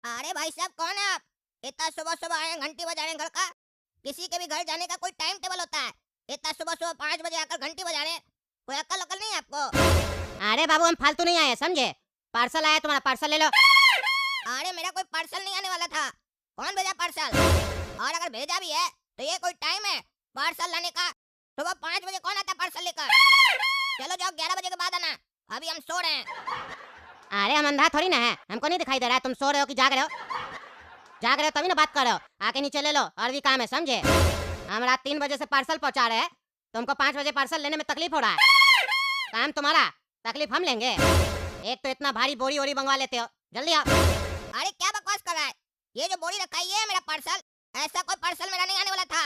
अरे भाई साहब, कौन है आप? इतना सुबह सुबह आए, घंटी बजा रहे हैं घर का। किसी के भी घर जाने का कोई टाइम टेबल होता है? इतना सुबह सुबह 5 बजे आकर घंटी बजा रहे हैं। कोई अक्ल अक्ल नहीं है आपको? अरे बाबू, हम फालतू नहीं आए, समझे? पार्सल आया, तुम्हारा पार्सल ले लो। अरे मेरा कोई पार्सल नहीं आने वाला था। कौन भेजा पार्सल? और अगर भेजा भी है तो ये कोई टाइम है पार्सल लाने का? सुबह 5 बजे कौन आता है पार्सल लेकर? चलो जाओ, 11 बजे के बाद आना, अभी हम सो रहे हैं। अरे हम अंधा थोड़ी ना है, हमको नहीं दिखाई दे रहा है तुम सो रहे हो कि जाग रहे हो। जाग रहे हो तभी ना बात कर रहे हो। आके नीचे ले लो, और भी काम है, समझे? हम रात 3 बजे से पार्सल पहुंचा रहे हैं, तुमको 5 बजे पार्सल लेने में तकलीफ हो रहा है। काम तुम्हारा, तकलीफ हम लेंगे। एक तो इतना भारी बोरी ओरी मंगवा लेते हो, जल्दी आओ। अरे क्या बकवास कर रहा है? ये जो बोरी रखा है ये है मेरा पार्सल। ऐसा कोई पार्सल मेरा नहीं आने वाला था।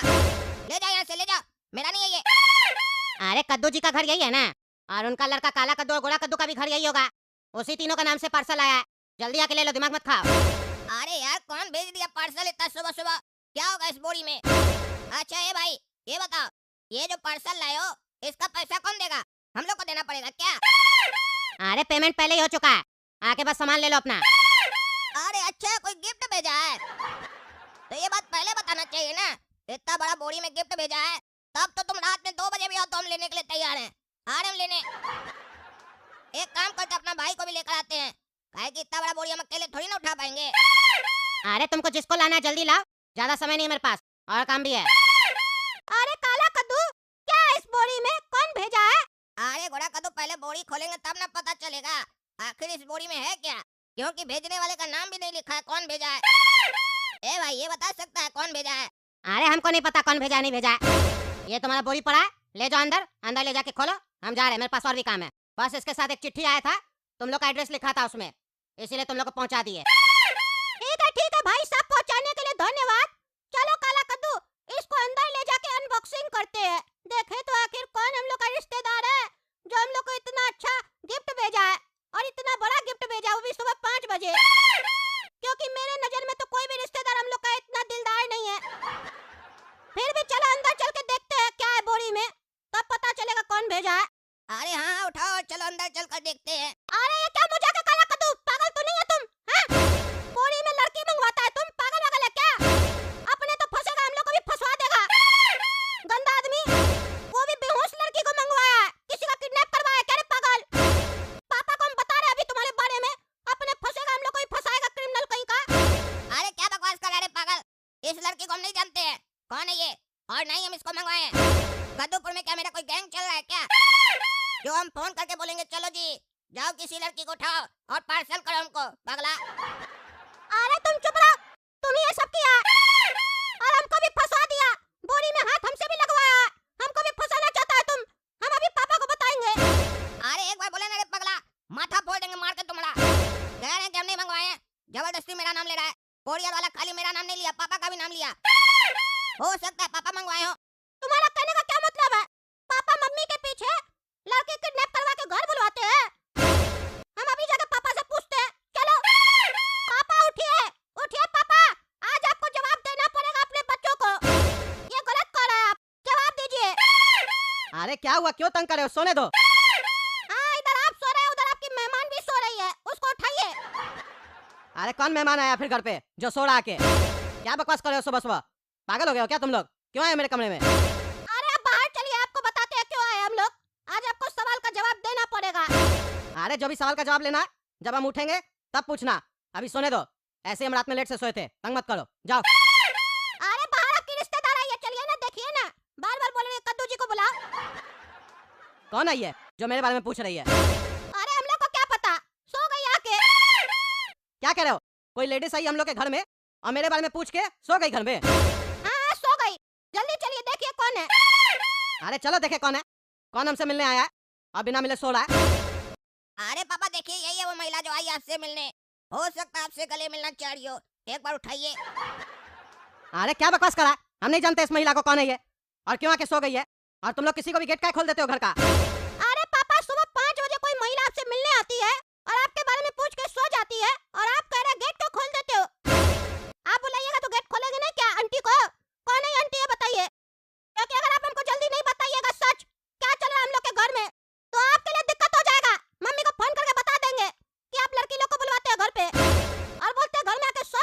ले जाओ यहाँ से, ले जाओ, मेरा नहीं है ये। अरे कद्दू जी का घर यही है ना, और उनका लड़का काला कद्दू और गोरा कद्दू का भी घर यही होगा। उसी तीनों का नाम से पार्सल आया है, जल्दी आके ले लो, दिमाग मत खाओ। अरे यार, कौन भेज दिया पार्सल इतना सुबह सुबह? क्या होगा इस बोरी में? अच्छा ये भाई, ये बताओ, ये जो पार्सल लाए हो इसका पैसा कौन देगा? हम लोग को देना पड़ेगा क्या? अरे पेमेंट पहले ही हो चुका है, आके बस सामान ले लो अपना। अरे अच्छा, कोई गिफ्ट भेजा है? तो ये बात पहले बताना चाहिए ना। इतना बड़ा बोरी में गिफ्ट भेजा है, तब तो तुम रात में 2 बजे भी हो तो हम लेने के लिए तैयार हैं। आ रहे हम लेने। एक काम करते, अपना भाई को भी लेकर आते हैं, काहे कि इतना बड़ा बोरी हम अकेले थोड़ी ना उठा पाएंगे। अरे तुमको जिसको लाना है जल्दी लाओ, ज्यादा समय नहीं है मेरे पास, और काम भी है। अरे काला कद्दू, क्या है इस बोरी में? कौन भेजा है? अरे घोड़ा कद्दू, पहले बोरी खोलेंगे तब ना पता चलेगा आखिर इस बोरी में है क्या, क्योंकि भेजने वाले का नाम भी नहीं लिखा है। कौन भेजा है? ए भाई, ये बता सकता है कौन भेजा है? अरे हमको नहीं पता कौन भेजा नहीं भेजा है। ये तुम्हारा बोरी पड़ा है, ले जाओ अंदर, अंदर ले जाके खोलो, हम जा रहे हैं, मेरे पास और भी काम है। बस इसके साथ एक चिट्ठी आया था, तुम लोग का एड्रेस लिखा था उसमें, इसीलिए तुम लोग को पहुंचा दिए। ठीक है भाई साहब, पहुंचाने के लिए धन्यवाद। चलो काला कद्दू, इसको अंदर ले जाके अनबॉक्सिंग करते हैं, देखे तो आखिर कौन हम लोग का रिश्तेदार है जो हम लोग को इतना अच्छा गिफ्ट भेजा है, और इतना बड़ा गिफ्ट भेजा है, वो भी सुबह 5 बजे। क्योंकि मेरे नजर में तो कोई भी रिश्तेदार हम लोग का इतना दिलदार नहीं है। फिर भी चलो अंदर चल के देखते हैं क्या है बोरी में, तब पता चलेगा कौन भेजा है। अरे हाँ, उठाओ, चलो अंदर चल कर देखते हैं। अरे ये क्या मजाक है काला कद्दू, पागल तो नहीं है तुम? हाँ? बोरी में लड़की मंगवाता है, तुम पागल वागल है क्या? अपने तो फंसेगा, हम लोग को भी फंसवा देगा, गंदा आदमी। वो भी बेहोश लड़की को मंगवाया है, किसी का किडनैप करवाया है क्या रे पागल? पापा को हम बता रहे हैं अभी तुम्हारे बारे में, अपने फंसेगा, हम लोग को भी फंसाएगा, क्रिमिनल कहीं का। अरे क्या बकवास कर रहा है पागल? इस लड़की को हम नहीं जानते हैं, कौन है ये, और नहीं हम इसको मंगवाए हैं। कद्दूपुर में क्या मेरा कोई गैंग चल रहा है क्या, जो हम फोन करके बोलेंगे चलो जी जाओ किसी लड़की को उठाओ और पार्सल करो हमको, पगला? अरे तुम चुप रहो, तुम ही ये सब किया और हमको भी फंसा दिया, बोरी में हाथ हमसे भी लगवाया है, हमको भी फंसाना चाहता है तुम। हम अभी पापा को बताएंगे। अरे एक बार बोले ना रे पगला, माथा फोड़ देंगे मार के तुम्हारा। कह रहे हैं कि हम नहीं मंगवाए हैं, जबरदस्ती मेरा नाम ले रहा है। कोरियर वाला खाली मेरा नाम नहीं लिया, पापा का भी नाम लिया। हो सकता है पापा मंगवाए हो। तुम्हारा कहने का क्या मतलब है? पापा मम्मी के पीछे लड़के किडनैप करवा के घर बुलवाते हैं? हम अभी जाकर पापा से पूछते हैं, चलो। पापा उठिए, उठिए पापा, आज आपको जवाब देना पड़ेगा अपने बच्चों को। ये गलत कर रहे हैं आप, जवाब दीजिए। अरे क्या हुआ, क्यों तंग कर रहे हो? सोने दो। हाँ, इधर आप सो रहे हो, उधर आपकी मेहमान भी सो रही है, उसको उठाइए। अरे कौन मेहमान आया फिर घर पे जो सो रहा के? क्या बकवास कर रहे हो सुबह सुबह? पागल हो गए हो क्या तुम लोग? क्यों आए मेरे कमरे में? अरे आप बाहर चलिए, आपको बताते हैं क्यों आए हम लोग। आज आपको सवाल का जवाब देना पड़ेगा। अरे जो भी सवाल का जवाब लेना है, जब हम उठेंगे तब पूछना, अभी सोने दो। ऐसे हम रात में लेट से सोए थे, तंग मत करो, जाओ। अरे बाहर आपकी रिश्तेदार आई है, चलिए ना, देखिए ना, बार बार बोल रहे हैं कद्दू जी को बुलाओ। कौन आई है जो मेरे बारे में पूछ रही है? अरे हम लोग को क्या पता, सो गई आके। क्या कह रहे हो? कोई लेडीज आई हम लोग के घर में और मेरे बारे में पूछ के सो गई घर में? हाँ सो गई, जल्दी चलिए देखिए कौन है। अरे चलो देखे कौन है, कौन हमसे मिलने आया है और बिना मिले सो रहा है। अरे पापा देखिए, यही है वो महिला जो आई आपसे मिलने। हो सकता है आपसे गले मिलना चाह रही हो, एक बार उठाइए। अरे क्या बकवास करा, हम नहीं जानते इस महिला को कौन है ये और क्यों आके सो गई है, और तुम लोग किसी को भी गेट क्या खोल देते हो घर का? अरे पापा, सुबह 5 बजे कोई महिला आपसे मिलने आती है और आपके बारे में पूछ के सो जाती है, और आप कह रहे गेट क्यों खोल देते हो? आप बुलाइएगा तो गेट खोलेंगे ना क्या आंटी को? कौन है आंटी, ये बताइए, क्योंकि अगर आप हमको जल्दी नहीं बताइएगा सच क्या चल रहा है हम लोग के घर में, तो आपके लिए दिक्कत हो जाएगा। मम्मी को फोन करके बता देंगे कि आप लड़की लोग को बुलवाते हो घर पे और बोलते हैं घर में आके सो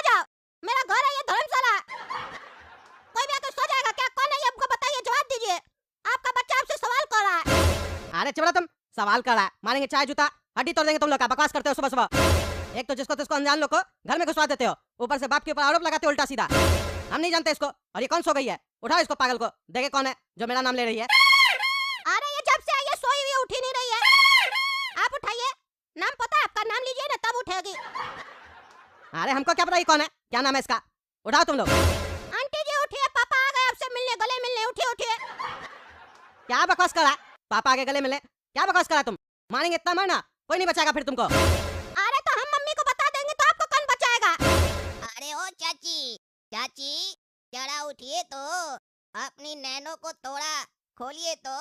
सवाल कर रहा है, मारेंगे चाय जूता हड्डी तोड़ देंगे तुम लोग का। बकवास करते हो सुबह सुबह। एक तो जिसको तिसको अनजान लोग को घर में घुसवा देते हो, ऊपर से बाप के ऊपर आरोप लगाते हो उल्टा सीधा। हम नहीं जानते इसको। और ये कौन सो गई है? उठाओ इसको पागल को, देखे कौन है जो मेरा नाम ले रही है। अरे ये जब से आई है सोई हुई उठी नहीं रही है। आप उठाइए, नाम पता है आपका, नाम लीजिए ना तब उठेगी। अरे हमको क्या पता ये कौन है, क्या नाम है इसका? उठाओ तुम लोग। आंटी जी उठिए, पापा आ गए आपसे मिलने, गले मिलने, उठिए उठिए। क्या बकवास करा? पापा आगे गले मिले? क्या बकवास करा तुम? मारेंगे इतना मारना, कोई नहीं बचाएगा फिर तुमको। अरे तो हम मम्मी को बता देंगे तो आपको कौन बचाएगा? अरे ओ चाची, चाची जरा उठिए तो, अपनी नैनो को थोड़ा खोलिए तो,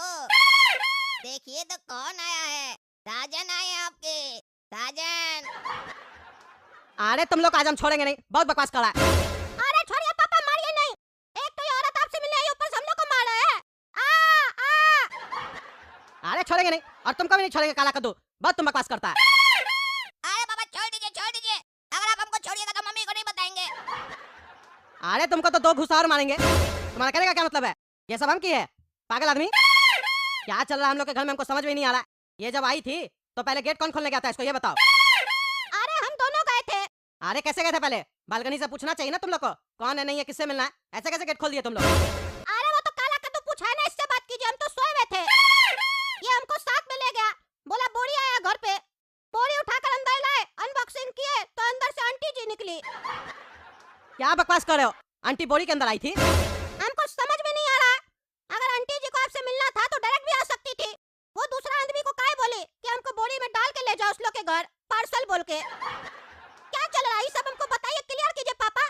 देखिए तो कौन आया है। साजन आए हैं आपके, साजन। अरे तुम लोग आज हम छोड़ेंगे नहीं, बहुत बकवास करा है। अरे छोड़िए पापा, मारिए नहीं। एक तो ये औरत आपसे मिलने आई, ऊपर से हम लोग को मार रहे हैं। अरे छोड़ेंगे नहीं, और तुमको भी नहीं छोड़ेंगे काला कद्दू, बहुत तुम बकवास करता है। अरे बाबा छोड़ दीजिए, छोड़ दीजिए। अगर आप हमको छोड़िएगा तो मम्मी को नहीं बताएंगे। अरे तुमको तो 2 घुसा और मारेंगे। तुम्हारा कहने का क्या मतलब है? ये सब हम की है पागल आदमी? क्या चल रहा है हम लोग के घर में, हमको समझ में नहीं आ रहा। ये जब आई थी तो पहले गेट कौन खोलने गया था इसको ये बताओ। अरे हम दोनों गए थे। अरे कैसे गए थे? पहले बालकनी से पूछना चाहिए ना तुम लोग को, कौन है नहीं है, किससे मिलना है। ऐसे कैसे गेट खोल दिए तुम लोग? अरे वो तो काला कद्दू पूछा है ना, इससे बात कीजिए, हम तो सोए हुए थे। ये हमको साथ में ले गया, बोला बोरी आया घर पे, बोरी उठाकर अंदर लाए, अनबॉक्सिंग किए तो अंदर से आंटी जी निकली। क्या बकवास कर रहे हो? आंटी बोरी के अंदर आई थी? हमको समझ में नहीं आ रहा। अगर आंटी जी को आपसे मिलना था तो डायरेक्ट भी आ सकती थी। वो दूसरा आदमी को काहे बोले कि हमको बोरी में डाल के ले जाओ उस लोग के घर, पार्सल बोल के। क्या चल रहा है ये सब हमको बताइए, क्लियर कीजिए पापा।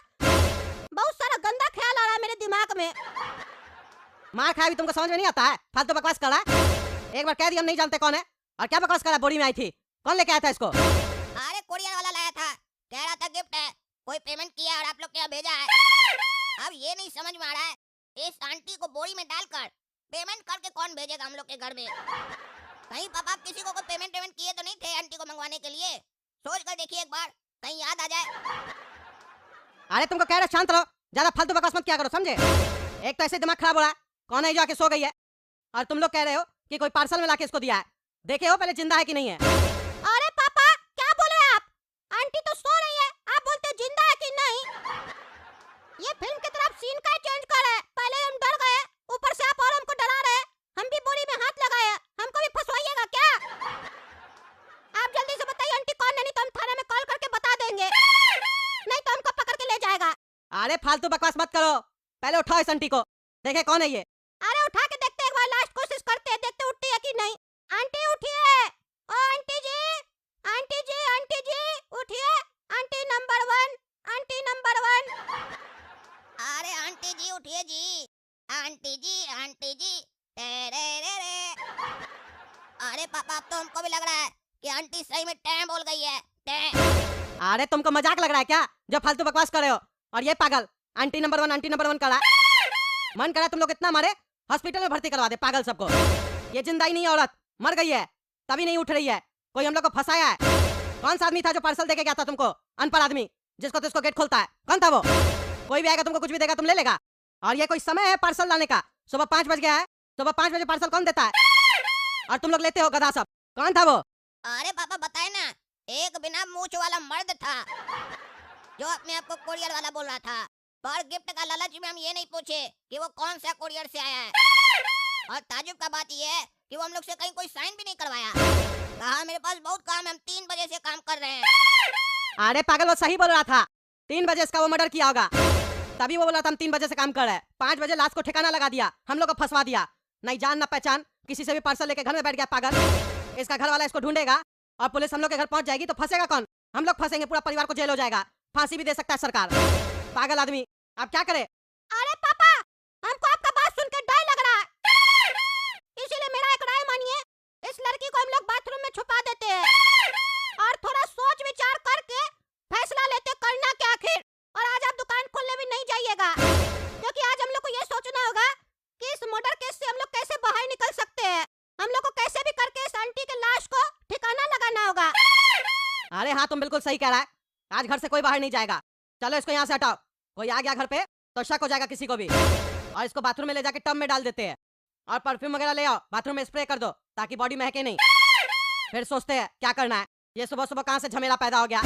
बहुत सारा गंदा ख्याल आ रहा है मेरे दिमाग में। मार खाया भी तुमको समझ में नहीं आता है? फालतू बकवास कर रहा है। एक बार कह दिया हम नहीं जानते कौन है, और क्या बकवास कर रहा है? बोरी में आई थी, कौन लेके आया था इसको? अरे कोरियर वाला लाया था, कह रहा था गिफ्ट है, कोई पेमेंट किया और आप लोग क्या भेजा है। अब ये नहीं समझ में आ रहा है, इस आंटी को बोरी में डालकर पेमेंट करके कौन भेजेगा हम लोग के घर में। कहीं पापा आप किसी को कोई पेमेंट किए तो नहीं थे आंटी को मंगवाने के लिए? सोच कर देखिए एक बार, कहीं याद आ जाए। अरे तुमको कह रहे शांत रहो, ज्यादा फालतू बकवास मत किया करो, समझे? एक तो ऐसे दिमाग खराब हो रहा है, कौन है जो आके सो गई है, और तुम लोग कह रहे हो कि कोई पार्सल में लाके इसको दिया है। देखे हो पहले जिंदा है कि नहीं है? अरे पापा क्या बोल रहे हैं आप? आंटी तो सो रही है, आप बोलते जिंदा है कि नहीं? ये फिल्म की तरफ सीन का चेंज कर रहे हैं। पहले हम डर गए, ऊपर से आप और हमको डरा रहे हैं। हम भी बोरी में हाथ लगाए, हमको भी फंसवाइएगा क्या? आप जल्दी से बताइए आंटी कौन है, नहीं तो हम थाने में कॉल करके बता देंगे, नहीं तो हमको पकड़ के ले जाएगा। अरे फालतू बकवास मत करो, पहले उठाओ इस आंटी को, देखे कौन है ये। अरे उठा के देखते हैं, एक बार लास्ट कोशिश करते हैं, देखते उठती है कि नहीं। आंटी उठिए, ओ आंटी जी, आंटी जी, आंटी जी उठिए, आंटी नंबर 1, आंटी नंबर 1। अरे आंटी जी उठिए जी, आंटी जी, आंटी जी, रे रे रे। अरे पापा अब तो हमको भी लग रहा है कि आंटी सही में टैं बोल गई है, टैं। अरे तुमको मजाक लग रहा है क्या, जो फालतू बकवास कर रहे हो? और ये पागल आंटी नंबर 1, आंटी नंबर 1 करा। मन करा तुम लोग इतना मारे, हॉस्पिटल में भर्ती करवा दे पागल सबको। ये जिंदा ही नहीं है, औरत मर गई है, तभी नहीं उठ रही है। कोई हम लोग को फंसाया है। कौन सा आदमी था जो पार्सल देके गया था तुमको? अनपढ़ आदमी जिसको तिसको गेट खोलता है, कौन था वो? कोई भी आएगा तुमको कुछ भी देगा, तुम ले लेगा। और ये कोई समय है पार्सल लाने का? सुबह 5 बज गया है, सुबह 5 बजे पार्सल कौन देता है? और तुम लोग लेते हो गधा सब। कौन था वो? अरे पापा बताए ना, एक बिना मूंछ वाला मर्द था जो अपने आप को कोरियर वाला बोल रहा था। पर गिफ्ट का लालच में हम ये नहीं पूछे कि वो कौन सा कोरियर से आया है। और ताजुब का बात ये है कि वो हम लोग से कहीं कोई साइन भी नहीं करवाया। कहा मेरे पास बहुत काम है, हम 3 बजे से काम कर रहे हैं। अरे पागल वो सही बोल रहा था, 3 बजे इसका वो मर्डर किया होगा, तभी वो बोला था हम 3 बजे से काम कर रहे हैं। 5 बजे लाश को ठिकाना लगा दिया, हम लोग को फंसवा दिया। नहीं जान ना पहचान, किसी से भी पार्सल लेके घर में बैठ गया पागल। इसका घर वाला इसको ढूंढेगा और पुलिस हम लोग के घर पहुंच जाएगी तो फंसेगा कौन? हम लोग फंसेंगे, पूरा परिवार को जेल हो जाएगा, फांसी भी दे सकता है सरकार। पागल आदमी, अब क्या करे? अरे पापा हमको आपका बात सुन के डर लग रहा है, इसीलिए मेरा एक राय मानिए, इस लड़की को हम लोग बाथरूम में छुपा देते हैं और थोड़ा सोच विचार करके फैसला लेते करना क्या आखिर। और आज आप दुकान खोलने भी नहीं जाइएगा, क्योंकि आज हम लोग को ये सोचना होगा कि इस मर्डर केस से हम लोग कैसे बाहर निकल सकते हैं। हम लोग को कैसे भी करके इस आंटी के लाश को ठिकाना लगाना होगा। अरे हाँ तुम बिल्कुल सही कह रहा है, आज घर से कोई बाहर नहीं जाएगा। चलो इसको यहाँ से हटाओ, कोई आ गया घर पे तो शक हो जाएगा किसी को भी। और इसको बाथरूम में ले जाके टब में डाल देते हैं और परफ्यूम वगैरह ले आओ, बाथरूम में स्प्रे कर दो ताकि बॉडी महके नहीं। फिर सोचते हैं क्या करना है। ये सुबह सुबह कहाँ से झमेला पैदा हो गया।